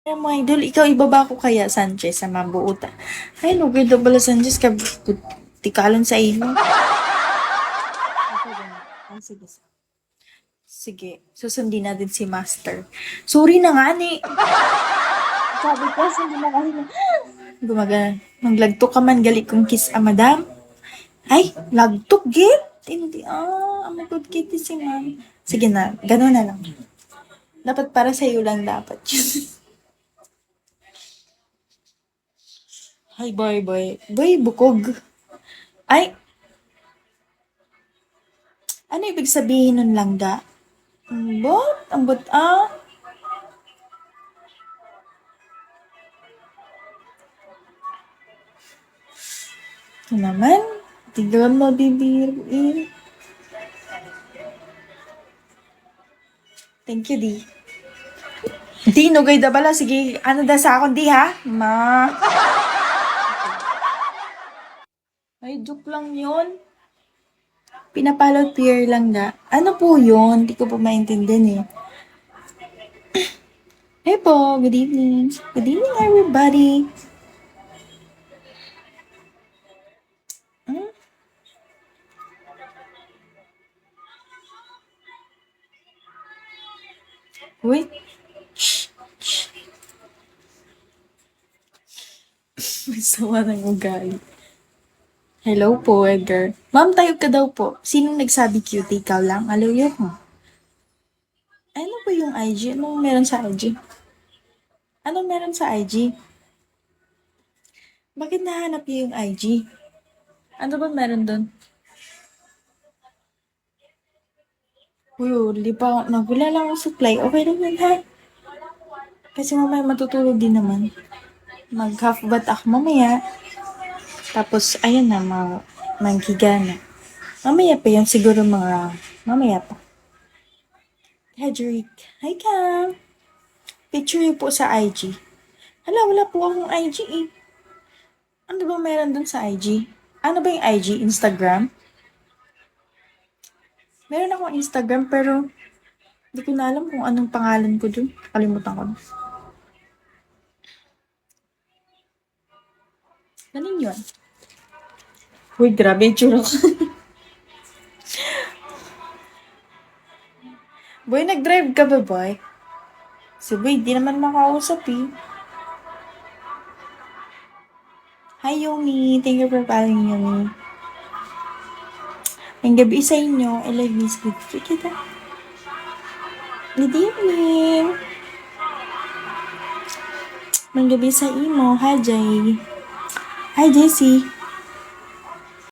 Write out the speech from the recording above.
Mo idol, ikaw ibaba ko kaya Sanchez sa mabuuta. Ay, no, ganda pala Sanchez ka tikalan sa imo. Ay, sige. Sige, susundin natin si Master. Sorry na nga ni. Sabi ko, sundin na kasi na. Maglagto ka man, gali kong kiss madam. Ay, lagtok git. Hindi, amagod kitty si ma'am. Sige na, gano'n na lang. Dapat para sa'yo lang dapat yun. Ay, boy. Boy, bukog. Ay, ano ibig sabihin nun langga? Ambot, Ito naman, tignan mo bibiruin. Thank you, di. Di, nugay da bala. Sige, ano da sa akon, di ha? Ay, joke lang yun. Pinapalot peer lang ga. Ano po yun? Di ko po maintindihan eh. Hey po, good evening. Good evening, everybody. Hmm? Wait. May sawa ng ugali. Hello po, Edgar. Ma'am, tayo ka daw po. Sinong nagsabi cute? Ikaw lang? Aluyo mo. Ano ba yung IG? Anong meron sa IG? Anong meron sa IG? Bakit nahanap niyo yung IG? Ano ba meron doon? Uy, di pa nagula lang ang supply. Okay lang yan, ha? Kasi mamaya matutulog din naman. Mag-half bath ako mamaya. Tapos, ayun na, manghiga na. Mamaya pa yan, siguro mamaya pa. Hedrick. Hi, Cam. Picture niyo po sa IG. Hala, wala po akong IG eh. Ano ba meron dun sa IG? Ano ba yung IG? Instagram? Meron akong Instagram pero hindi ko na alam kung anong pangalan ko dun. Kalimutan ko na. Galing yun. Uy, grabe yung tsura ko. Boy, nag-drive ka ba, boy? Si boy, di naman makausap eh. Hi, Yumi. Thank you for following, Yumi. Ang gabi sa inyo. I love you. Good kita. Good evening. Ang gabi sa imo. Hi, Jay. Hi, Jessie.